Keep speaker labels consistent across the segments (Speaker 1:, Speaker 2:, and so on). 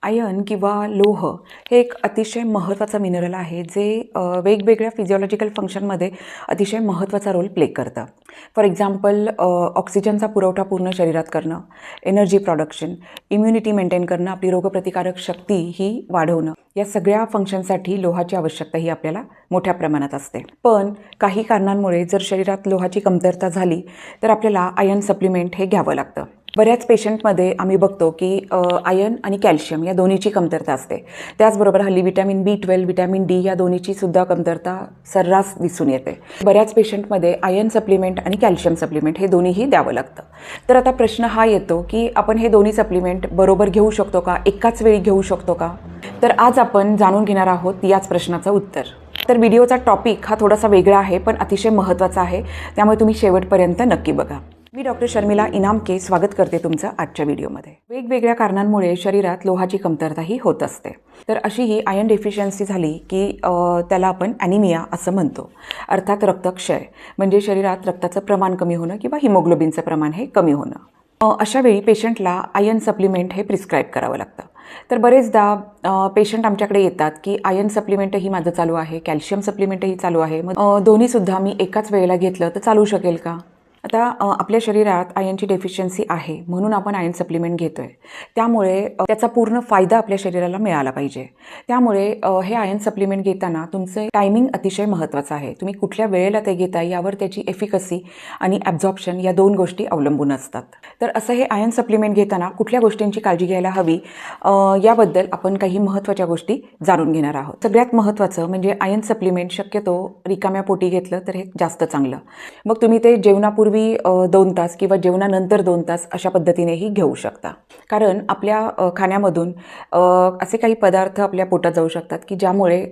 Speaker 1: Iron किंवा लोह हे एक अतिशय महत्त्वाचं मिनरल आहे जे वेगवेगळ्या फिजिओलॉजिकल फंक्शनमध्ये अतिशय महत्त्वाचा रोल प्ले करतं. फॉर एक्झाम्पल ऑक्सिजनचा पुरवठा पूर्ण शरीरात करणं, एनर्जी प्रोडक्शन, इम्युनिटी मेंटेन करणं, आपली रोगप्रतिकारक शक्ती ही वाढवणं, या सगळ्या फंक्शनसाठी लोहाची आवश्यकता ही आपल्याला मोठ्या प्रमाणात असते. पण काही कारणांमुळे जर शरीरात लोहाची कमतरता झाली तर आपल्याला आयर्न सप्लिमेंट हे घ्यावं लागतं. बऱ्याच पेशंटमध्ये आम्ही बघतो की आयर्न आणि कॅल्शियम या दोन्हीची कमतरता असते. त्याचबरोबर हल्ली विटॅमिन B12, विटॅमिन D या दोन्हीची सुद्धा कमतरता सर्रास दिसून येते. बऱ्याच पेशंटमध्ये आयर्न सप्लिमेंट आणि कॅल्शियम सप्लिमेंट हे दोन्हीही द्यावं लागतं. तर आता प्रश्न हा येतो की आपण हे दोन्ही सप्लिमेंट बरोबर घेऊ शकतो का, एकाच वेळी घेऊ शकतो का? तर आज आपण जाणून घेणार आहोत याच प्रश्नाचं उत्तर. तर व्हिडिओचा टॉपिक हा थोडासा वेगळा आहे पण अतिशय महत्त्वाचा आहे, त्यामुळे तुम्ही शेवटपर्यंत नक्की बघा. मी डॉक्टर शर्मिला इनामके स्वागत करते तुमचं आजच्या व्हिडिओमध्ये. वेगवेगळ्या कारणांमुळे शरीरात लोहाची कमतरता ही होत असते. तर अशी ही आयर्न डेफिशियन्सी झाली की त्याला आपण ॲनिमिया असं म्हणतो, अर्थात रक्तक्षय, म्हणजे शरीरात रक्ताचं प्रमाण कमी होणं किंवा हिमोग्लोबिनचं प्रमाण हे कमी होणं. अशा वेळी पेशंटला आयर्न सप्लिमेंट हे प्रिस्क्राईब करावं लागतं. तर बरेचदा पेशंट आमच्याकडे येतात की आयर्न सप्लिमेंटही माझं चालू आहे, कॅल्शियम सप्लिमेंटही चालू आहे, मग दोन्हीसुद्धा मी एकाच वेळेला घेतलं तर चालू शकेल का? आता आपल्या शरीरात आयर्नची डेफिशियन्सी आहे म्हणून आपण आयर्न सप्लिमेंट घेतो आहे, त्यामुळे त्याचा पूर्ण फायदा आपल्या शरीराला मिळाला पाहिजे. त्यामुळे हे आयर्न सप्लिमेंट घेताना तुमचं टायमिंग अतिशय महत्त्वाचं आहे. तुम्ही कुठल्या वेळेला ते घेता यावर त्याची एफिकसी आणि ॲब्झॉर्प्शन या दोन गोष्टी अवलंबून असतात. तर असं हे आयर्न सप्लिमेंट घेताना कुठल्या गोष्टींची काळजी घ्यायला हवी याबद्दल आपण काही महत्त्वाच्या गोष्टी जाणून घेणार आहोत. सगळ्यात महत्त्वाचं म्हणजे आयर्न सप्लिमेंट शक्यतो रिकाम्या पोटी घेतलं तर हे जास्त चांगलं. मग तुम्ही ते जेवणापूर्वी 2 तास किंवा जेवणानंतर 2 तास अशा पद्धतीनेही घेऊ शकता. कारण आपल्या खाण्यामधून असे काही पदार्थ आपल्या पोटात जाऊ शकतात की ज्यामुळे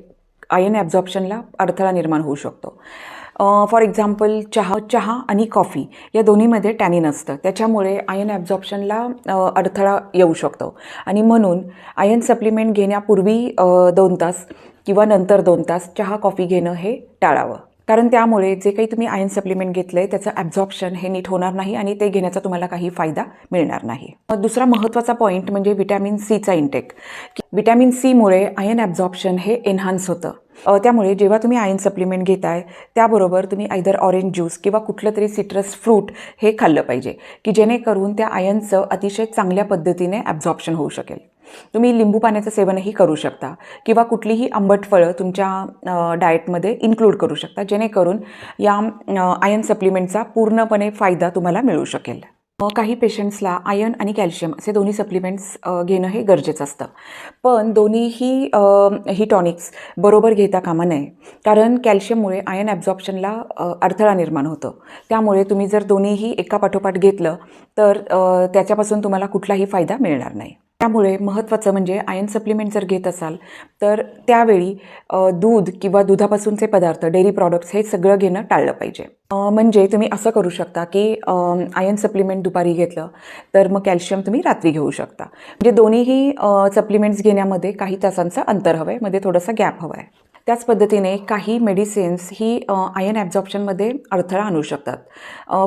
Speaker 1: आयर्न ॲब्झॉर्प्शनला अडथळा निर्माण होऊ शकतो. फॉर एक्झाम्पल चहा आणि कॉफी या दोन्हीमध्ये टॅनिन असतं, त्याच्यामुळे आयर्न ॲब्झॉर्प्शनला अडथळा येऊ शकतो. आणि म्हणून आयर्न सप्लिमेंट घेण्यापूर्वी 2 तास किंवा नंतर 2 तास चहा कॉफी घेणं हे टाळावं. कारण त्यामुळे जे काही तुम्ही आयर्न सप्लिमेंट घेतलं आहे त्याचं ॲब्झॉर्प्शन हे नीट होणार नाही आणि ते घेण्याचा तुम्हाला काही फायदा मिळणार नाही. दुसरा महत्त्वाचा पॉईंट म्हणजे विटॅमिन सीचा इंटेक. विटॅमिन सीमुळे आयर्न ॲब्झॉर्प्शन हे एन्हान्स होतं. त्यामुळे जेव्हा तुम्ही आयर्न सप्लिमेंट घेताय त्याबरोबर तुम्ही आयदर ऑरेंज ज्यूस किंवा कुठलं तरी सिट्रस फ्रूट हे खाल्लं पाहिजे की जेणेकरून त्या आयर्नचं अतिशय चांगल्या पद्धतीने ॲब्झॉर्प्शन होऊ शकेल. तुम्ही लिंबू पाण्याचं सेवनही करू शकता किंवा कुठलीही आंबट फळं तुमच्या डाएटमध्ये इन्क्लूड करू शकता, जेणेकरून या आयर्न सप्लिमेंटचा पूर्णपणे फायदा तुम्हाला मिळू शकेल. काही पेशंट्सला आयर्न आणि कॅल्शियम असे दोन्ही सप्लिमेंट्स घेणं हे गरजेचं असतं. पण दोन्हीही टॉनिक्स बरोबर घेता कामा नये, कारण कॅल्शियममुळे आयर्न ॲब्झॉर्प्शनला अडथळा निर्माण होतो. त्यामुळे तुम्ही जर दोन्हीही एकापाठोपाठ घेतलं तर त्याच्यापासून तुम्हाला कुठलाही फायदा मिळणार नाही. त्यामुळे महत्त्वाचं म्हणजे आयर्न सप्लिमेंट जर घेत असाल तर त्यावेळी दूध किंवा दुधापासूनचे पदार्थ, डेअरी प्रॉडक्ट्स हे सगळं घेणं टाळलं पाहिजे. म्हणजे तुम्ही असं करू शकता की आयर्न सप्लिमेंट दुपारी घेतलं तर मग कॅल्शियम तुम्ही रात्री घेऊ शकता. म्हणजे दोन्हीही सप्लिमेंट्स घेण्यामध्ये काही तासांचं अंतर हवं आहे, मध्ये थोडासा गॅप हवा आहे. त्याच पद्धतीने काही मेडिसिन्स ही आयर्न ॲब्झॉर्प्शनमध्ये अडथळा आणू शकतात.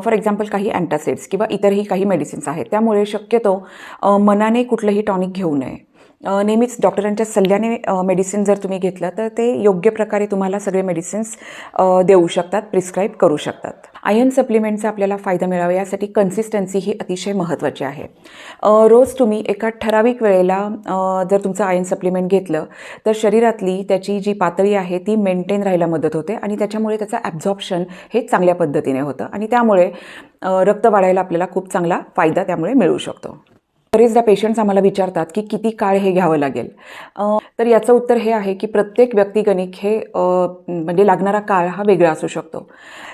Speaker 1: फॉर एक्झाम्पल काही अँटासिड्स किंवा इतरही काही मेडिसिन्स आहेत. त्यामुळे शक्यतो मनाने कुठलंही टॉनिक घेऊ नये. नेहमीच डॉक्टरांच्या सल्ल्याने मेडिसिन जर तुम्ही घेतलं तर ते योग्य प्रकारे तुम्हाला सगळे मेडिसिन्स देऊ शकतात, प्रिस्क्राईब करू शकतात. आयर्न सप्लिमेंटचा आपल्याला फायदा मिळावा यासाठी कन्सिस्टन्सी ही अतिशय महत्त्वाची आहे. रोज तुम्ही एका ठराविक वेळेला जर तुमचं आयर्न सप्लिमेंट घेतलं तर शरीरातली त्याची जी पातळी आहे ती मेंटेन राहायला मदत होते आणि त्याच्यामुळे त्याचं ॲब्झॉर्प्शन हे चांगल्या पद्धतीने होतं आणि त्यामुळे रक्त वाढायला आपल्याला खूप चांगला फायदा त्यामुळे मिळू शकतो. बरेचदा पेशंट्स आम्हाला विचारतात की किती काळ हे घ्यावं लागेल. तर याचं उत्तर हे आहे की प्रत्येक व्यक्तिगणिक हे म्हणजे लागणारा काळ हा वेगळा असू शकतो.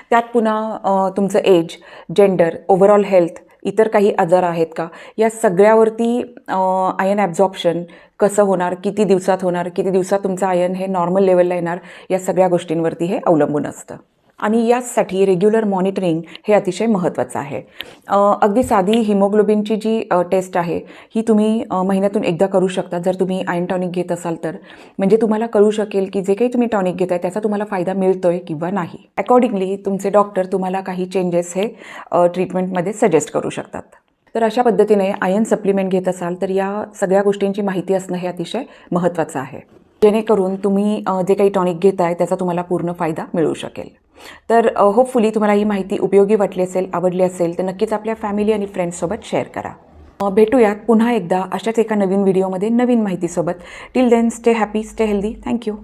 Speaker 1: त्यात पुन्हा तुमचं एज, जेंडर, ओव्हरऑल हेल्थ, इतर काही आजार आहेत का, या सगळ्यावरती आयर्न ॲब्झॉर्प्शन कसं होणार, किती दिवसात होणार, किती दिवसात तुमचं आयर्न हे नॉर्मल लेवलला येणार, या सगळ्या गोष्टींवरती हे अवलंबून असतं. आणि यासाठी रेग्युलर मॉनिटरिंग हे अतिशय महत्त्वाचं आहे. अगदी साधी हिमोग्लोबिनची जी टेस्ट आहे ही तुम्ही महिन्यातून एकदा करू शकता जर तुम्ही आयर्न टॉनिक घेत असाल तर. म्हणजे तुम्हाला कळू शकेल की जे काही तुम्ही टॉनिक घेताय त्याचा तुम्हाला फायदा मिळतोय किंवा नाही. अकॉर्डिंगली तुमचे डॉक्टर तुम्हाला काही चेंजेस हे ट्रीटमेंटमध्ये सजेस्ट करू शकतात. तर अशा पद्धतीने आयर्न सप्लिमेंट घेत असाल तर या सगळ्या गोष्टींची माहिती असणं हे अतिशय महत्त्वाचं आहे, जेणेकरून तुम्ही जे काही टॉनिक घेताय त्याचा तुम्हाला पूर्ण फायदा मिळू शकेल. तर होपफुली तुम्हाला ही माहिती उपयोगी वाटली असेल, आवडली असेल तर नक्कीच आपल्या फॅमिली आणि फ्रेंड्ससोबत शेअर करा. भेटूयात पुन्हा एकदा अशाच एका नवीन व्हिडिओमध्ये नवीन माहितीसोबत. Till then stay happy, stay healthy. Thank you.